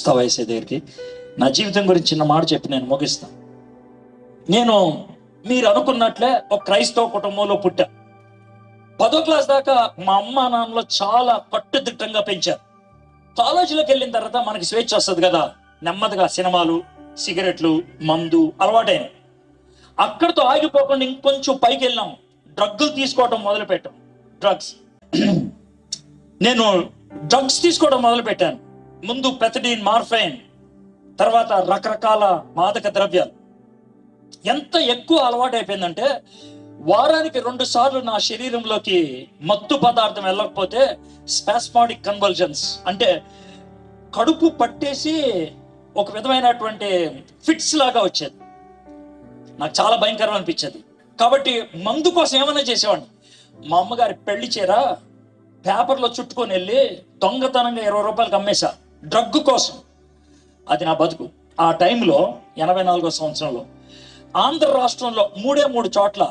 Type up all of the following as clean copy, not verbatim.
వస్తావా యేసయ్య దగ్గరికి? నా జీవితం గురించి చిన్న మాట చెప్పి నేను ముగిస్తాను. నేను మీరు అనుకున్నట్లే ఒక క్రైస్తవ కుటుంబంలో పుట్టా. 10వ క్లాస్ దాకా మా అమ్మ నాన్నలో చాలా కట్టుదిట్టంగా పెంచారు. కాలేజీలోకి వెళ్ళిన తర్వాత మనకి స్వేచ్ఛ వస్తుంది కదా, నెమ్మదిగా సినిమాలు, సిగరెట్లు, మందు అలవాటైన. అక్కడితో ఆగిపోకుండా ఇంకొంచెం పైకి వెళ్ళాం. డ్రగ్గులు తీసుకోవడం మొదలు పెట్టాం. నేను డ్రగ్స్ తీసుకోవడం మొదలు పెట్టాను. ముందు పెథడిన్, మార్ఫైన్, తర్వాత రకరకాల మాదక ద్రవ్యాలు. ఎంత ఎక్కువ అలవాటు అయిపోయిందంటే వారానికి 2 సార్లు నా శరీరంలోకి మత్తు పదార్థం వెళ్ళకపోతే స్పాస్మాటిక్ కన్వల్జన్స్, అంటే కడుపు పట్టేసి ఒక విధమైనటువంటి ఫిట్స్ లాగా వచ్చేది. నాకు చాలా భయంకరం అనిపించేది. కాబట్టి మందు కోసం ఏమైనా చేసేవాడిని. మా అమ్మగారి పెళ్లి చీర పేపర్లో చుట్టుకొని వెళ్ళి దొంగతనంగా 20 రూపాయలకు అమ్మేశా డ్రగ్ కోసం. అది నా బతుకు. ఆ టైంలో 84వ సంవత్సరంలో ఆంధ్ర రాష్ట్రంలో 3 చోట్ల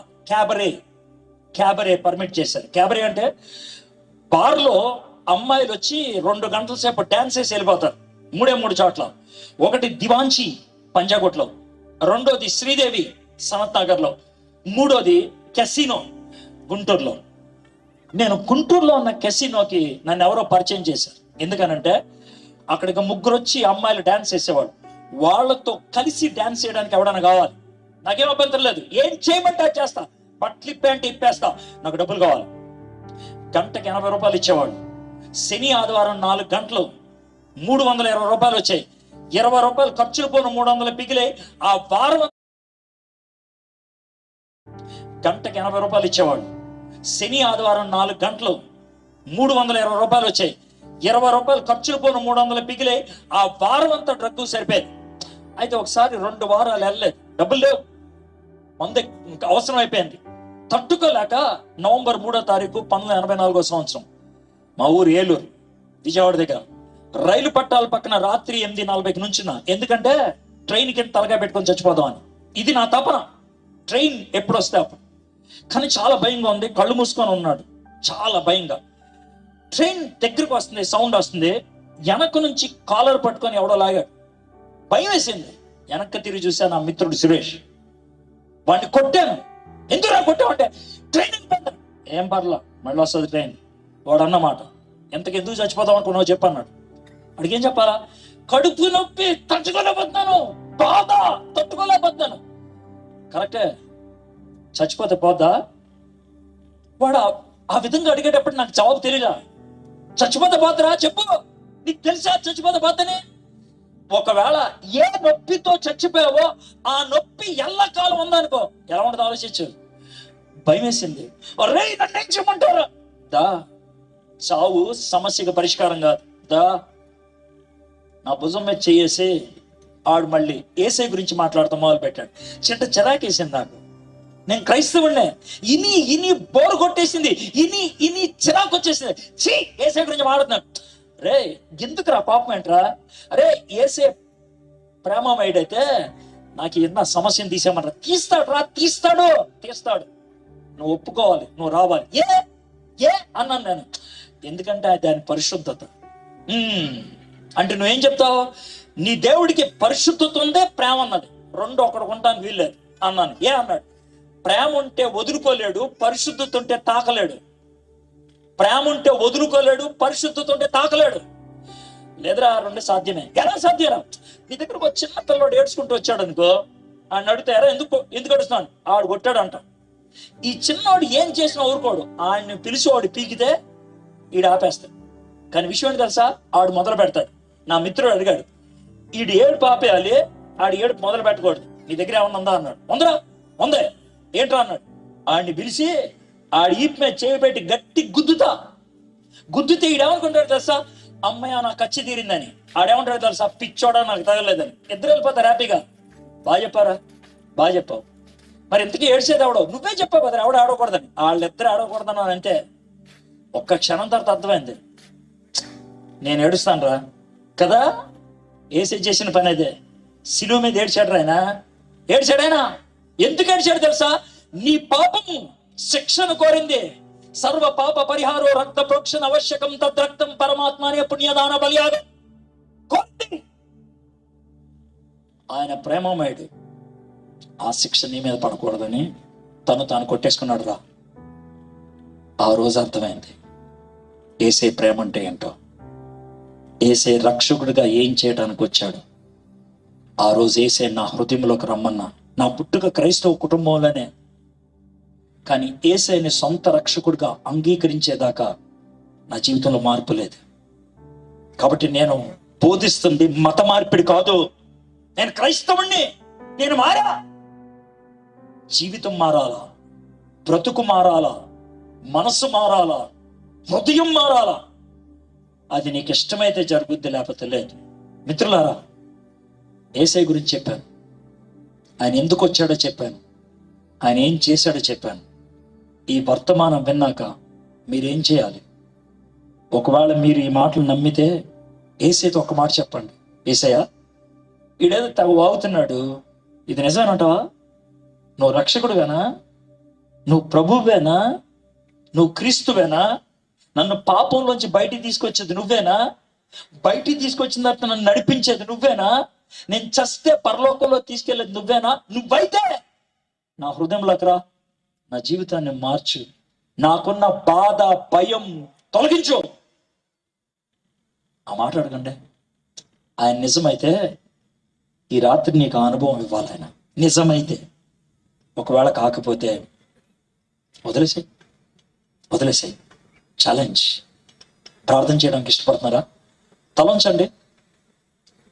క్యాబరే పర్మిట్ చేశారు. క్యాబరే అంటే బార్లో అమ్మాయిలు వచ్చి 2 గంటల సేపు డాన్స్ వేసి వెళ్ళిపోతారు. 3 చోట్ల. ఒకటి దివాంచి పంజాగుట్లో, రెండోది శ్రీదేవి సనత్ నగర్లో, మూడోది కెసినో గుంటూరులో. నేను గుంటూరులో ఉన్న కెసినోకి నన్ను ఎవరో పరిచయం చేశారు. ఎందుకనంటే అక్కడికి 3 వచ్చి అమ్మాయిలు డాన్స్ వేసేవాడు. వాళ్ళతో కలిసి డాన్స్ చేయడానికి ఎవడన్నా కావాలి. నాకేం అభ్యంతరం లేదు, ఏం చేయమంటే అది చేస్తా, బట్టలు ఇప్పేంటే ఇప్పేస్తా, నాకు డబ్బులు కావాలి. గంటకి 80 రూపాయలు ఇచ్చేవాడు. శని ఆదివారం 4 గంటలు 320 రూపాయలు వచ్చాయి. 20 రూపాయలు ఖర్చులు పోను 300 పిగిలే. ఆ వారం గంటకి 80 రూపాయలు ఇచ్చేవాడు. శని ఆదివారం 4 గంటలు 320 రూపాయలు వచ్చాయి. 20 రూపాయలు ఖర్చులు పోను 300 పిగిలే. ఆ వారం అంతా డ్రగ్గు సరిపోయేది. అయితే ఒకసారి 2 వారాలు వెళ్ళలేదు, డబ్బులు లేవు, మందే అవసరం అయిపోయింది. తట్టుకోలేక నవంబర్ 3వ తారీఖు 1984వ సంవత్సరం మా ఊరు ఏలూరు, విజయవాడ దగ్గర రైలు పట్టాల పక్కన రాత్రి 8:40కి నుంచున్నా. ఎందుకంటే ట్రైన్ కింద తలగా పెట్టుకొని చచ్చిపోదామని. ఇది నా తపన, ట్రైన్ ఎప్పుడు వస్తే అప్పుడు. కానీ చాలా భయంగా ఉంది, కళ్ళు మూసుకొని ఉన్నాడు, చాలా భయంగా. ట్రైన్ దగ్గరకు వస్తుంది, సౌండ్ వస్తుంది, వెనక నుంచి కాలర్ పట్టుకొని ఎవడో లాగాడు. భయం వేసింది. వెనక్కి తిరిగి చూసా, నా మిత్రుడు సురేష్. వాడిని కొట్టాను. ఎందుకు కొట్టావు అంటే ట్రైన్ వెళ్ళిపోతాను. ఏం పర్లా, మళ్ళీ వస్తుంది ట్రైన్. వాడు అన్నమాట, ఎందుకు చచ్చిపోతాం అనుకున్నావు చెప్పన్నాడు. అడిగేం చెప్పాలా? కడుపు నొప్పి తట్టుకోలేకపోతున్నాను, బాధ తట్టుకోలేకపోతున్నాను. కరెక్టే, చచ్చిపోతే పోద్దా? వాడు ఆ విధంగా అడిగేటప్పుడు నాకు జవాబు తెలియదా. చచ్చిపోతే పోతారా చెప్పు, నీకు తెలుసా చచ్చిపోతే పోతని? ఒకవేళ ఏ నొప్పితో చచ్చిపోయావో ఆ నొప్పి ఎల్లకాలం ఉందనుకో, ఎలా ఉండదు ఆలోచించు. భయం వేసింది. రే నన్ను ఏం చేయమంటారా? దా, చావు సమస్యకు పరిష్కారం కాదు. దా, నా భుజం మీద చేసి ఆడు మళ్ళీ ఏసై గురించి మాట్లాడుతూ మొదలు పెట్టాడు. చిరాకేసింది నాకు. నేను క్రైస్తవుడినే, ఇని బోరు కొట్టేసింది, ఇని చిరాకు వచ్చేసింది. చీ, ఏసై గురించి మాట్లాడుతున్నాడు. రే ఎందుకురా, పాపం ఏంట్రా? అరే ఏసే ప్రేమమయుడైతే నాకు ఎన్న సమస్యను తీసేయమన్నా తీస్తాడు. నువ్వు ఒప్పుకోవాలి, నువ్వు రావాలి. ఏ అన్నాను నేను. ఎందుకంటే దాని పరిశుద్ధత. అంటే నువ్వేం చెప్తావు? నీ దేవుడికి పరిశుద్ధత ఉందే, ప్రేమ అన్నది, 2 ఒకటి ఉండడానికి వీల్లేదు అన్నాను. అన్నాడు, ప్రేమ ఉంటే వదులుకోలేడు, పరిశుద్ధత ఉంటే తాకలేడు. ప్రేమ ఉంటే వదులుకోలేడు, పరిశుద్ధత ఉంటే తాకలేడు. లేదురా, 2 సాధ్యమే. ఎలా సాధ్యరా? నీ దగ్గరకు ఒక చిన్న పిల్లవాడు ఏడ్చుకుంటూ వచ్చాడు అనుకో, ఆయన అడుగుతారా ఎందుకు ఏడుస్తున్నాడు? ఆడు కొట్టాడు అంట. ఈ చిన్నవాడు ఏం చేసినా ఊరుకోడు. ఆయన్ని పిలిచి వాడు పీకితే ఈడు ఆపేస్తాడు. కానీ విషయం ఏంటి తెలుసా? ఆడు మొదలు పెడతాడు. నా మిత్రుడు అడిగాడు, ఈడు ఏడుపు ఆపేయాలి, ఆడు ఏడుపు మొదలు పెట్టకూడదు. నీ దగ్గర ఏమన్నా ఉందా అన్నాడు. ఉందే. ఏంట్రా అన్నాడు. ఆడిని పిలిచి ఆడి ఈపు మీద చేయి పెట్టి గట్టి గుద్దుతే ఈడేమనుకుంటాడు తెలుసా? అమ్మయ్య నాకు కచ్చి తీరిందని. ఆడేమంటాడు తెలుసా? పిచ్చోడా నాకు తగలేదని. ఇద్దరు వెళ్ళిపోతారు హ్యాపీగా. బాగా చెప్పావు. మరి ఇంతకీ ఏడ్చేది ఎవడో? నువ్వే చెప్పావు కదా ఎవడ ఆడకూడదని. వాళ్ళిద్దరు ఆడకూడదన్నాను అంతే. ఒక్క క్షణం తర్వాత అర్థమైంది, నేను ఏడుస్తాను రా కదా. ఏసై చేసిన పని అదే. శిలువ మీద ఏడ్చాడు ఆయన. ఎందుకు ఏడ్చాడు తెలుసా? నీ పాపము శిక్షను కోరింది. సర్వ పాప పరిహారో రక్త ప్రోక్షణ అవశ్యకం తద్రక్తం పరమాత్మనే పుణ్యదాన బలియాగం కోరింది. ఆయన ప్రేమమయుడు. ఆ శిక్ష నీ మీద పడకూడదని తాను కొట్టేసుకున్నాడు రా. ఆ రోజు అర్థమైంది యేసే ప్రేమ అంటే ఏంటో, యేసే రక్షకుడిగా ఏం చేయడానికి వచ్చాడు. ఆ రోజు యేసే నా హృదయంలోకి రమ్మన్నా. నా పుట్టుక క్రైస్తవ కుటుంబంలోనే, కానీ యేసేని సొంత రక్షకుడిగా అంగీకరించేదాకా నా జీవితంలో మార్పు లేదు. కాబట్టి నేను బోధిస్తుంది మత మార్పిడి కాదు. నేను క్రైస్తవుణ్ణి, నేను మారా. జీవితం మారాలా, బ్రతుకు మారాలా, మనసు మారాలా, హృదయం మారాలా. అది నీకు ఇష్టమైతే జరుగుద్ది, లేకపోతే లేదు. మిత్రులారా, యేసయ్య గురించి చెప్పాను, ఆయన ఎందుకు వచ్చాడో చెప్పాను, ఆయన ఏం చేశాడో చెప్పాను. ఈ వర్తమానం విన్నాక మీరేం చేయాలి? ఒకవేళ మీరు ఈ మాటలు నమ్మితే యేసయ్యతో ఒక మాట చెప్పండి. యేసయ్య, ఈడేదో తెగ వాగుతున్నాడు, ఇది నిజమేనంటావా? నువ్వు రక్షకుడువేనా? నువ్వు ప్రభువేనా? నువ్వు క్రీస్తువేనా? నన్ను పాపంలోంచి బయటికి తీసుకొచ్చేది నువ్వేనా? బయటికి తీసుకొచ్చిన తర్వాత నన్ను నడిపించేది నువ్వేనా? నేను చస్తే పరలోకంలో తీసుకెళ్లేది నువ్వేనా? నువ్వైతే నా హృదయంలోకి రా, నా జీవితాన్ని మార్చు, నాకున్న బాధ భయం తొలగించు. ఆ మాట అడగండి. ఆయన నిజమైతే ఈ రాత్రి నీకు ఆ అనుభవం ఇవ్వాలి. ఆయన నిజమైతే. ఒకవేళ కాకపోతే వదిలేసాయి. ఛాలెంజ్. ప్రార్థన చేయడానికి ఇష్టపడుతున్నారా? తలంచండి,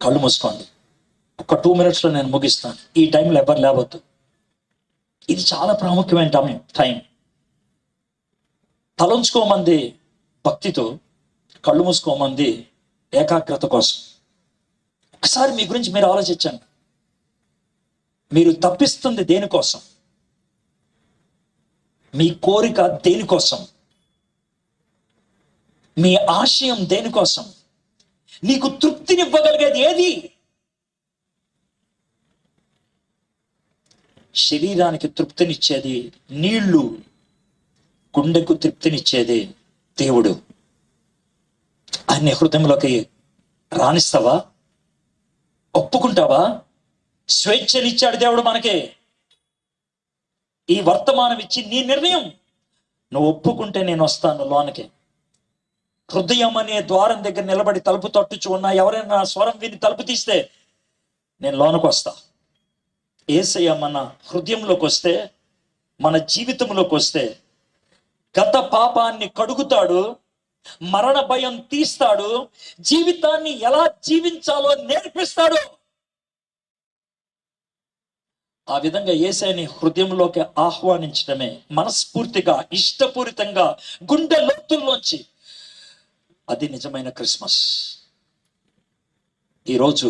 కళ్ళు మూసుకోండి. ఒక 2 minutesలో నేను ముగిస్తాను. ఈ టైంలో ఎవరు లేవద్దు. ఇది చాలా ప్రాముఖ్యమైన టైం. తలంచుకోమంది భక్తితో, కళ్ళు మూసుకోమంది ఏకాగ్రత కోసం. ఒకసారి మీ గురించి మీరు ఆలోచించండి. మీరు తప్పిస్తుంది దేనికోసం? మీ కోరిక దేనికోసం? మీ ఆశయం దేనికోసం? నీకు తృప్తినివ్వగలిగేది ఏది? శరీరానికి తృప్తినిచ్చేది నీళ్లు, గుండెకు తృప్తినిచ్చేది దేవుడు. ఆయన హృదయంలోకి రాణిస్తావా? ఒప్పుకుంటావా? స్వేచ్ఛనిచ్చాడు దేవుడు మనకి. ఈ వర్తమానం ఇచ్చి నీ నిర్ణయం. నువ్వు ఒప్పుకుంటే నేను వస్తాను లోనికి. హృదయం అనే ద్వారం దగ్గర నిలబడి తలుపు తట్టుచు ఉన్నా ఎవరైనా నా స్వరం విని తలుపు తీస్తే నేను లోనికి వస్తా. యేసయ్య మన హృదయంలోకి వస్తే, మన జీవితంలోకి వస్తే గత పాపాన్ని కడుగుతాడు, మరణ భయం తీస్తాడు, జీవితాన్ని ఎలా జీవించాలో నేర్పిస్తాడు. ఆ విధంగా యేసయ్యని హృదయంలోకి ఆహ్వానించడమే, మనస్ఫూర్తిగా ఇష్టపూరితంగా గుండె లోతుల్లోంచి, అది నిజమైన క్రిస్మస్. ఈరోజు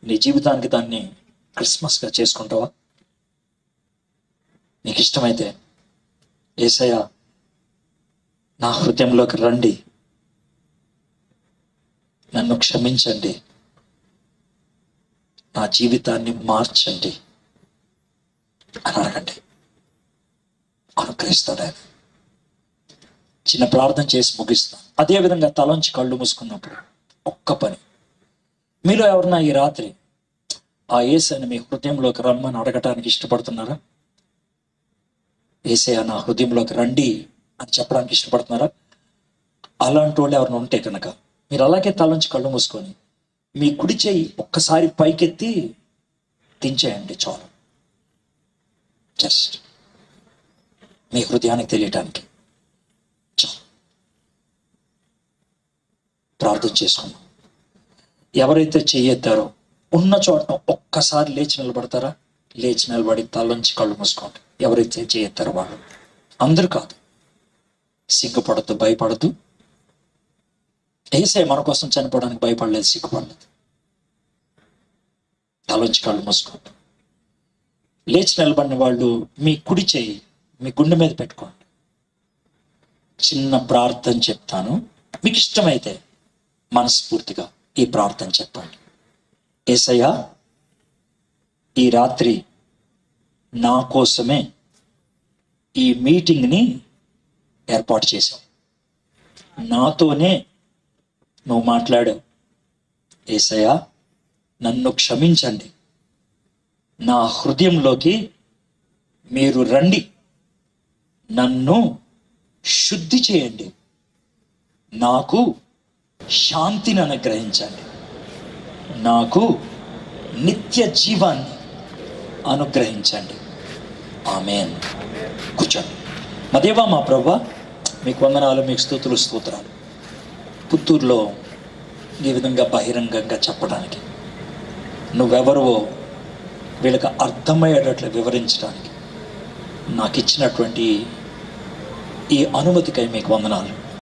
నీ జీవితానికి దాన్ని క్రిస్మస్గా చేసుకుంటావా? నీకు ఇష్టమైతే యేసయ్య నా హృదయంలోకి రండి, నన్ను క్షమించండి, నా జీవితాన్ని మార్చండి అని అడగండి. అనుగ్రహిస్తాడు ఆయన. చిన్న ప్రార్థన చేసి ముగిస్తాం. అదేవిధంగా తలంచి కళ్ళు మూసుకున్నప్పుడు ఒక్క పని, మీలో ఎవరన్నా ఈ రాత్రి ఆ యేసయ్యని మీ హృదయంలోకి రమ్మని అడగటానికి ఇష్టపడుతున్నారా? యేసయ్య నా హృదయంలోకి రండి అని చెప్పడానికి ఇష్టపడుతున్నారా? అలాంటి వాళ్ళు ఎవరైనా ఉంటే కనుక మీరు అలాగే తలంచి కళ్ళు మూసుకొని మీ కుడి చేయి ఒక్కసారి పైకెత్తి దించేయండి చాలు. జస్ట్ మీ హృదయానికి తెలియటానికి చాలు. ప్రార్థన చేసుకున్నాం. ఎవరైతే చెయ్యెత్తారో ఉన్న చోట ఒక్కసారి లేచి నిలబడతారా? లేచి నిలబడి తలంచి కళ్ళు మూసుకోండి. ఎవరైతే చెయ్యెత్తారో వాళ్ళు. అందరూ కాదు. సిగ్గుపడద్దు, భయపడద్దు. యేసయ్య మన కోసం చనిపోవడానికి భయపడలేదు, సిగ్గుపడలేదు. తలంచి కళ్ళు మూసుకోండి. లేచి నిలబడిన వాళ్ళు మీ కుడి చేయి మీ గుండె మీద పెట్టుకోండి. చిన్న ప్రార్థన చెప్తాను, మీకు ఇష్టమైతే మనస్ఫూర్తిగా ఈ ప్రార్థన చెప్పండి. యేసయ్య, ఈ రాత్రి నా కోసమే ఈ మీటింగ్ని ఏర్పాటు చేశావు. నాతోనే నువ్వు మాట్లాడావు. యేసయ్య, నన్ను క్షమించండి, నా హృదయంలోకి మీరు రండి, నన్ను శుద్ధి చేయండి, నాకు శాంతిని అనుగ్రహించండి, నాకు నిత్య జీవాన్ని అనుగ్రహించండి. ఆమేన్. కూర్చోండి. మా దేవా, మా ప్రభువా, మీకు వందనాలు, మీకు స్తుతులు, స్తోత్రాలు. పుత్తూరులో ఈ విధంగా బహిరంగంగా చెప్పడానికి, నువ్వెవరువో వీళ్ళకి అర్థమయ్యేటట్లు వివరించడానికి నాకు ఇచ్చినటువంటి ఈ అనుమతికై మీకు వందనాలు.